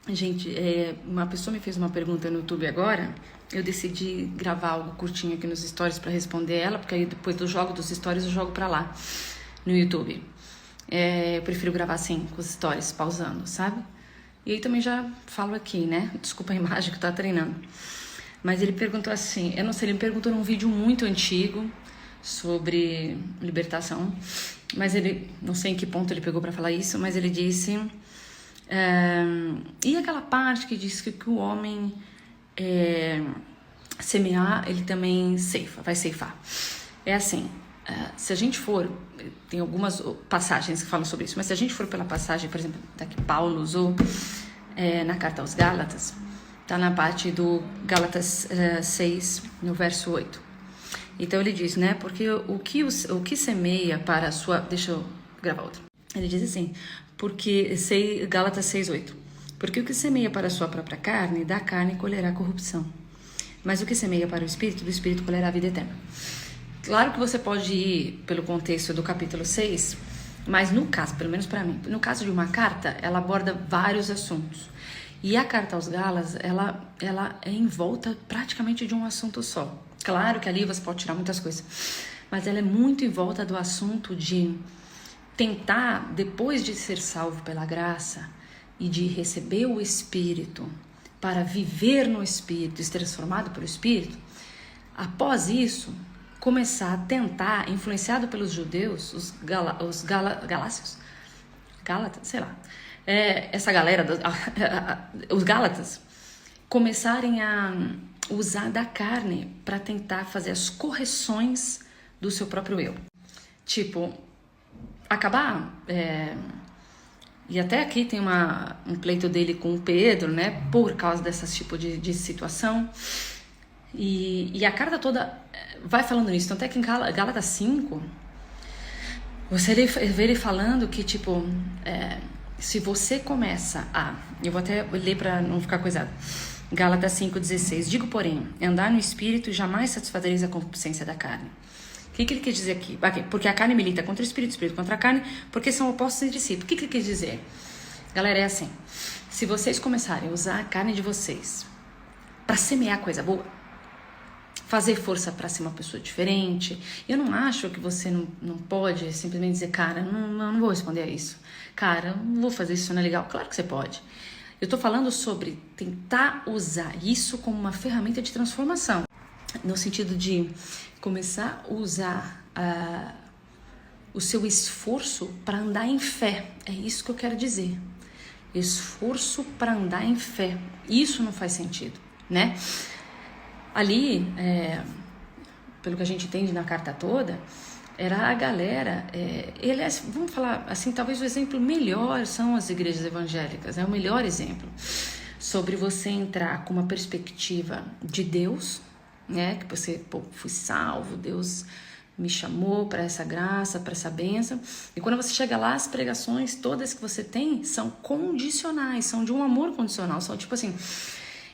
Gente, uma pessoa me fez uma pergunta no YouTube agora. Eu decidi gravar algo curtinho aqui nos stories pra responder ela, porque aí depois do jogo dos stories eu jogo pra lá, no YouTube. Eu prefiro gravar assim, com os stories, pausando, sabe? E aí também já falo aqui, né? Desculpa a imagem que eu tava treinando. Mas ele perguntou assim, eu não sei, ele me perguntou num vídeo muito antigo sobre libertação, mas ele, não sei em que ponto ele pegou pra falar isso, mas ele disse... e aquela parte que diz que o homem semear, ele também vai ceifar. É assim, se a gente for, tem algumas passagens que falam sobre isso, mas se a gente for pela passagem, por exemplo, da que Paulo usou na carta aos Gálatas, tá na parte do Gálatas 6, no verso 8. Então ele diz, né, porque o que semeia para a sua... Deixa eu gravar outro. Ele diz assim, Gálatas 6:8. Porque o que semeia para a sua própria carne, da carne colherá corrupção. Mas o que semeia para o Espírito, do Espírito colherá a vida eterna. Claro que você pode ir pelo contexto do capítulo 6, mas no caso, pelo menos para mim, no caso de uma carta, ela aborda vários assuntos. E a carta aos Gálatas, ela é em volta praticamente de um assunto só. Claro que ali você pode tirar muitas coisas, mas ela é muito em volta do assunto de tentar, depois de ser salvo pela graça e de receber o Espírito, para viver no Espírito e ser transformado pelo Espírito, após isso, começar a tentar, influenciado pelos judeus, os galácios, Gálatas, sei lá, essa galera, os Gálatas, começarem a usar da carne para tentar fazer as correções do seu próprio eu. Tipo, acabar... E até aqui tem um pleito dele com o Pedro, né? Por causa desse tipo de situação. E a carta toda vai falando nisso. Então, até que em Gálatas 5, você vê ele falando que, tipo, se você começa a... Eu vou até ler para não ficar coisado. Gálatas 5:16. Digo, porém, andar no Espírito jamais satisfazereis a concupiscência da carne. O que ele quer dizer aqui? Porque a carne milita contra o espírito contra a carne, porque são opostos entre si. O que ele quer dizer? Galera, é assim, se vocês começarem a usar a carne de vocês para semear coisa boa, fazer força para ser uma pessoa diferente, eu não acho que você não pode simplesmente dizer, cara, não vou responder a isso. Cara, não vou fazer isso, não é legal. Claro que você pode. Eu tô falando sobre tentar usar isso como uma ferramenta de transformação. No sentido de começar a usar o seu esforço para andar em fé. É isso que eu quero dizer. Esforço para andar em fé. Isso não faz sentido, né? Ali, pelo que a gente entende na carta toda, era a galera... vamos falar assim, talvez o exemplo melhor são as igrejas evangélicas. É o melhor exemplo. Sobre você entrar com uma perspectiva de Deus... né, que você, fui salvo, Deus me chamou para essa graça, para essa bênção, e quando você chega lá, as pregações todas que você tem são condicionais, são de um amor condicional, são tipo assim,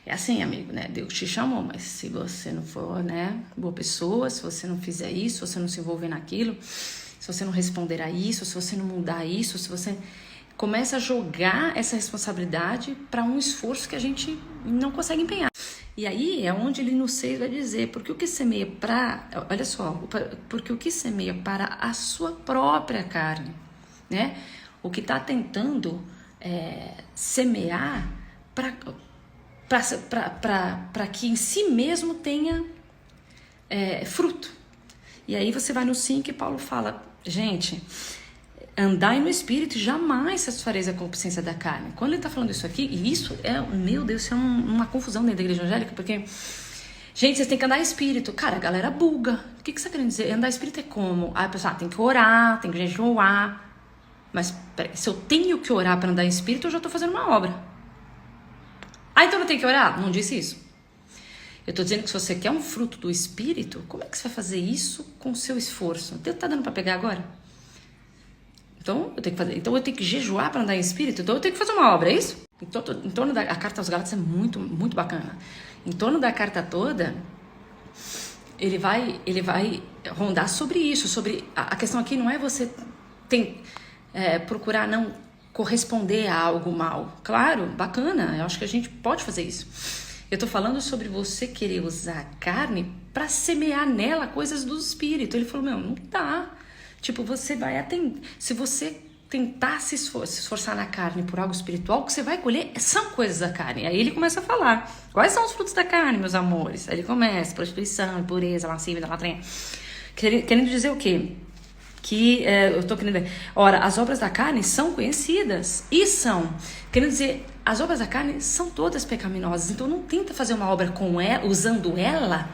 é assim, amigo, né, Deus te chamou, mas se você não for, né, boa pessoa, se você não fizer isso, se você não se envolver naquilo, se você não responder a isso, se você não mudar isso, se você começa a jogar essa responsabilidade para um esforço que a gente não consegue empenhar. E aí é onde ele no 6 vai dizer, porque o que semeia olha só, porque o que semeia para a sua própria carne, né? O que está tentando semear para que em si mesmo tenha fruto. E aí você vai no 5 e Paulo fala, gente... Andai no Espírito, jamais satisfareis a concupiscência da carne. Quando ele está falando isso aqui, e isso meu Deus, isso é uma confusão dentro da igreja evangélica, porque, gente, vocês têm que andar em Espírito. Cara, a galera buga. O que você está querendo dizer? Andar em Espírito é como? Aí a pessoa tem que orar, tem que jejuar. Mas, peraí, se eu tenho que orar para andar em Espírito, eu já estou fazendo uma obra. Então eu tenho que orar? Não disse isso. Eu estou dizendo que se você quer um fruto do Espírito, como é que você vai fazer isso com o seu esforço? Deus está dando para pegar agora? Então eu tenho que jejuar para andar em Espírito, então eu tenho que fazer uma obra, é isso? Em torno da carta aos Gálatas é muito, muito bacana. Em torno da carta toda, ele vai rondar sobre isso, sobre a questão aqui não é você procurar não corresponder a algo mal. Claro, bacana, eu acho que a gente pode fazer isso. Eu tô falando sobre você querer usar a carne para semear nela coisas do espírito. Ele falou, não dá. Tipo, você vai atender. Se você tentar se esforçar na carne por algo espiritual, o que você vai colher são coisas da carne. Aí ele começa a falar, quais são os frutos da carne, meus amores? Aí ele começa, prostituição, impureza, lascívia, latrinha. Querendo dizer o quê? Eu tô querendo dizer, ora, as obras da carne são conhecidas e são, querendo dizer, as obras da carne são todas pecaminosas, então não tenta fazer uma obra com ela, usando ela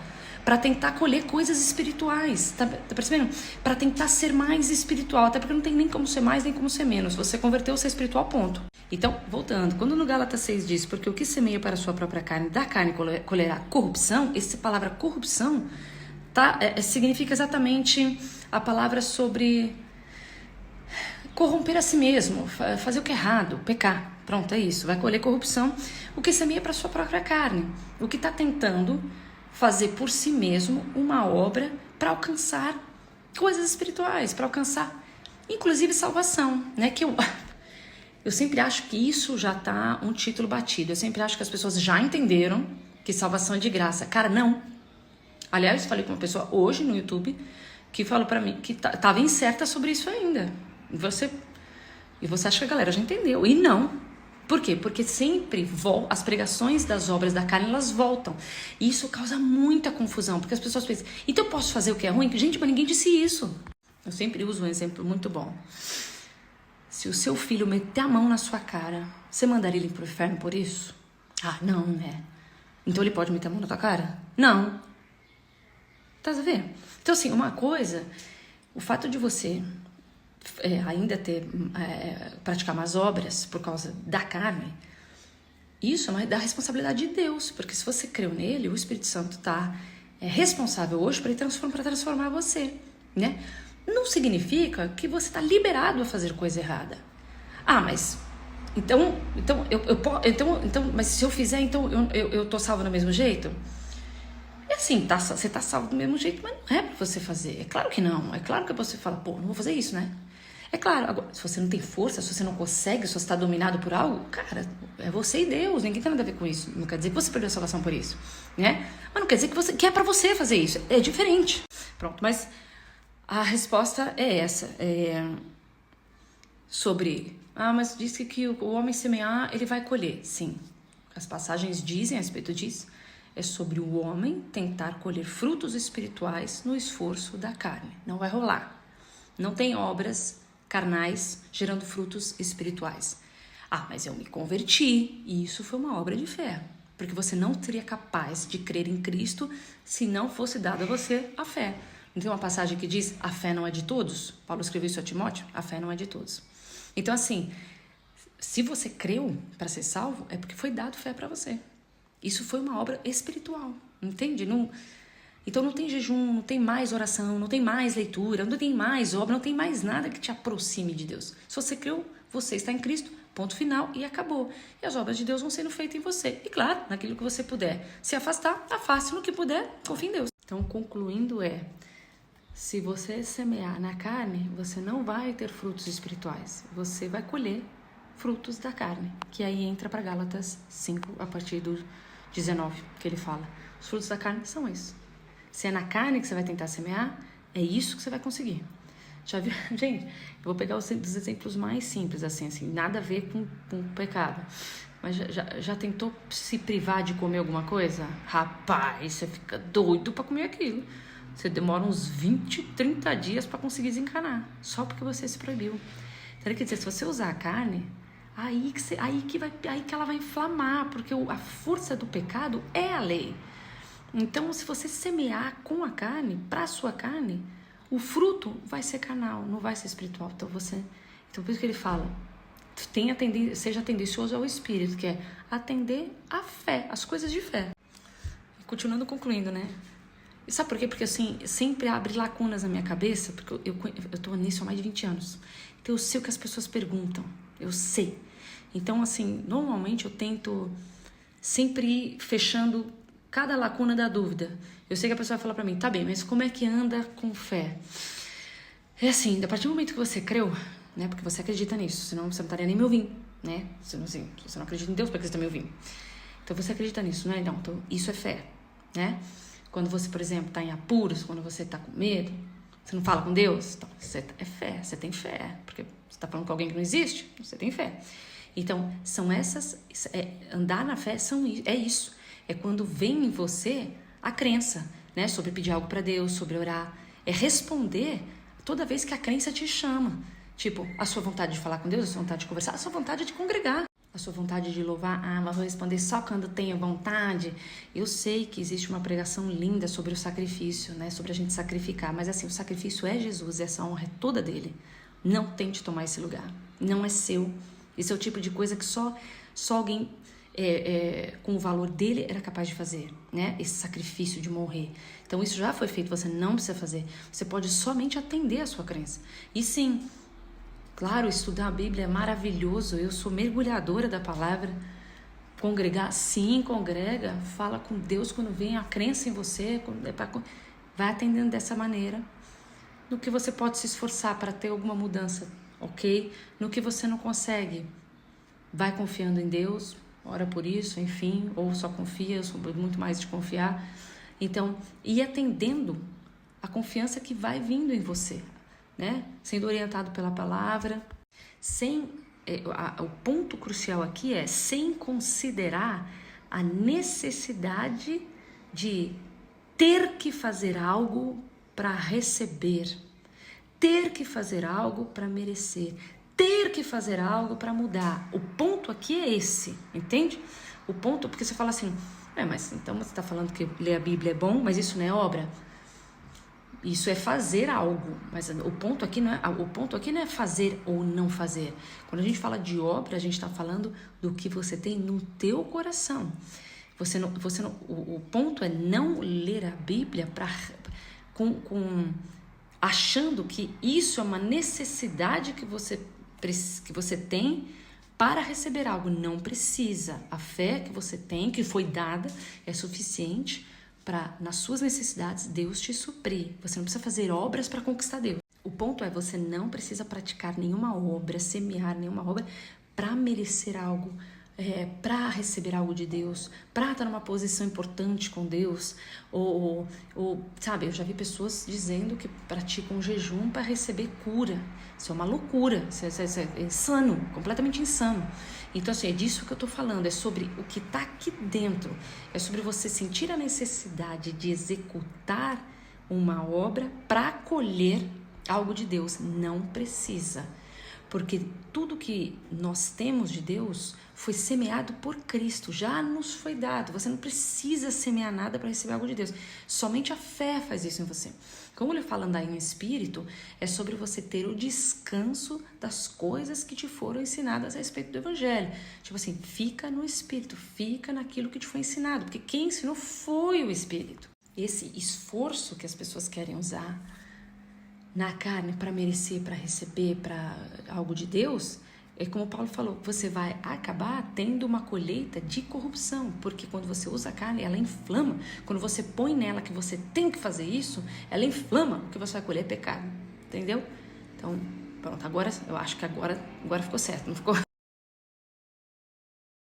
para tentar colher coisas espirituais, tá percebendo? Para tentar ser mais espiritual, até porque não tem nem como ser mais nem como ser menos, você converteu, você é espiritual, ponto. Então, voltando, quando no Gálatas 6 diz, porque o que semeia para a sua própria carne, da carne colherá corrupção, essa palavra corrupção significa exatamente a palavra sobre corromper a si mesmo, fazer o que é errado, pecar. Pronto, é isso. Vai colher corrupção. O que semeia para a sua própria carne. O que está tentando fazer por si mesmo uma obra para alcançar coisas espirituais, para alcançar, inclusive, salvação. Né? Que eu sempre acho que isso já está um título batido. Eu sempre acho que as pessoas já entenderam que salvação é de graça. Cara, não. Aliás, eu falei com uma pessoa hoje no YouTube que falou pra mim que tava incerta sobre isso ainda. E você acha que a galera já entendeu. E não. Por quê? Porque sempre as pregações das obras da carne, elas voltam. E isso causa muita confusão, porque as pessoas pensam, então eu posso fazer o que é ruim? Gente, mas ninguém disse isso. Eu sempre uso um exemplo muito bom. Se o seu filho meter a mão na sua cara, você mandaria ele pro inferno por isso? Ah, não, né? Então ele pode meter a mão na tua cara? Não. Tá a ver? Então, assim, uma coisa, o fato de você ainda praticar mais obras por causa da carne, isso é da responsabilidade de Deus, porque se você creu nele, o Espírito Santo tá responsável hoje para transformar você, né? Não significa que você tá liberado a fazer coisa errada. Ah, mas mas se eu fizer, então eu tô salvo do mesmo jeito? E assim, você tá salvo do mesmo jeito, mas não é pra você fazer. É claro que não. É claro que você fala, pô, não vou fazer isso, né? É claro, agora, se você não tem força, se você não consegue, se você está dominado por algo, cara, é você e Deus, ninguém tem nada a ver com isso. Não quer dizer que você perdeu a salvação por isso, né? Mas não quer dizer que é pra você fazer isso. É diferente. Pronto, mas a resposta é essa. Mas diz que o homem semear, ele vai colher. Sim, as passagens dizem a respeito disso. É sobre o homem tentar colher frutos espirituais no esforço da carne. Não vai rolar. Não tem obras carnais gerando frutos espirituais. Ah, mas eu me converti e isso foi uma obra de fé. Porque você não seria capaz de crer em Cristo se não fosse dada a você a fé. Não tem uma passagem que diz, a fé não é de todos? Paulo escreveu isso a Timóteo, a fé não é de todos. Então assim, se você creu para ser salvo, é porque foi dado fé para você. Isso foi uma obra espiritual, entende? Então não tem jejum, não tem mais oração, não tem mais leitura, não tem mais obra, não tem mais nada que te aproxime de Deus. Se você creu, você está em Cristo, ponto final e acabou. E as obras de Deus vão sendo feitas em você. E claro, naquilo que você puder se afastar, afaste no que puder, confie em Deus. Então, concluindo se você semear na carne, você não vai ter frutos espirituais. Você vai colher frutos da carne, que aí entra para Gálatas 5, a partir do 19, que ele fala. Os frutos da carne são esses. Se é na carne que você vai tentar semear, é isso que você vai conseguir. Já viu? Gente, eu vou pegar os exemplos mais simples, assim, nada a ver com pecado. Mas já tentou se privar de comer alguma coisa? Rapaz, você fica doido para comer aquilo. Você demora uns 20, 30 dias para conseguir desencanar, só porque você se proibiu. Então, quer dizer, se você usar a carne, aí que ela vai inflamar, porque a força do pecado é a lei. Então, se você semear com a carne, para a sua carne, o fruto vai ser carnal, não vai ser espiritual. Então, por isso que ele fala, seja tendencioso ao espírito, que é atender à fé, às coisas de fé. Continuando, concluindo, né? E sabe por quê? Porque assim, sempre abre lacunas na minha cabeça, porque eu tô nisso há mais de 20 anos. Então, eu sei o que as pessoas perguntam, eu sei. Então, assim, normalmente eu tento sempre ir fechando cada lacuna da dúvida. Eu sei que a pessoa vai falar pra mim, tá bem, mas como é que anda com fé? É assim, a partir do momento que você creu, né? Porque você acredita nisso, senão você não estaria nem me ouvindo, né? Se você não acredita em Deus, para que você está me ouvindo? Então você acredita nisso, né? Não, então isso é fé, né? Quando você, por exemplo, está em apuros, quando você está com medo, você não fala com Deus, então é fé, você tem fé, porque você está falando com alguém que não existe, você tem fé. Então, são essas, andar na fé é isso, é quando vem em você a crença, né? Sobre pedir algo para Deus, sobre orar, é responder toda vez que a crença te chama. Tipo, a sua vontade de falar com Deus, a sua vontade de conversar, a sua vontade de congregar, a sua vontade de louvar. Ah, mas vou responder só quando tenho vontade. Eu sei que existe uma pregação linda sobre o sacrifício, né? Sobre a gente sacrificar. Mas assim, o sacrifício é Jesus, essa honra é toda dele. Não tente tomar esse lugar. Não é seu. Esse é o tipo de coisa que só alguém com o valor dele era capaz de fazer, né? Esse sacrifício de morrer. Então isso já foi feito, você não precisa fazer. Você pode somente atender a sua crença. E sim, claro, estudar a Bíblia é maravilhoso. Eu sou mergulhadora da palavra. Congregar, sim, congrega. Fala com Deus quando vem a crença em você. Vai atendendo dessa maneira. No que você pode se esforçar para ter alguma mudança, ok? No que você não consegue, vai confiando em Deus. Ora por isso, enfim. Ou só confia, eu sou muito mais de confiar. Então, ir atendendo a confiança que vai vindo em você, né? Sendo orientado pela palavra, o ponto crucial aqui é sem considerar a necessidade de ter que fazer algo para receber, ter que fazer algo para merecer, ter que fazer algo para mudar. O ponto aqui é esse, entende? O ponto, porque você fala assim, mas então você está falando que ler a Bíblia é bom, mas isso não é obra? Isso é fazer algo, mas o ponto aqui não é fazer ou não fazer. Quando a gente fala de obra, a gente está falando do que você tem no teu coração. O ponto é não ler a Bíblia achando que isso é uma necessidade que você tem para receber algo. Não precisa. A fé que você tem, que foi dada, é suficiente para, nas suas necessidades, Deus te suprir. Você não precisa fazer obras para conquistar Deus. O ponto é, você não precisa praticar nenhuma obra, semear nenhuma obra para merecer algo, para receber algo de Deus, para estar numa posição importante com Deus, ou sabe, eu já vi pessoas dizendo que praticam jejum para receber cura. Isso é uma loucura, isso é insano, completamente insano. Então assim, é disso que eu tô falando, é sobre o que tá aqui dentro, é sobre você sentir a necessidade de executar uma obra para colher algo de Deus. Não precisa, porque tudo que nós temos de Deus foi semeado por Cristo, já nos foi dado. Você não precisa semear nada para receber algo de Deus. Somente a fé faz isso em você. Como ele fala andar em espírito, é sobre você ter o descanso das coisas que te foram ensinadas a respeito do Evangelho. Tipo assim, fica no espírito, fica naquilo que te foi ensinado, porque quem ensinou foi o Espírito. Esse esforço que as pessoas querem usar na carne para merecer, para receber, para algo de Deus, é como Paulo falou, você vai acabar tendo uma colheita de corrupção, porque quando você usa a carne, ela inflama. Quando você põe nela que você tem que fazer isso, ela inflama, o que você vai colher é pecado, entendeu? Então, pronto, agora eu acho que agora ficou certo, não ficou?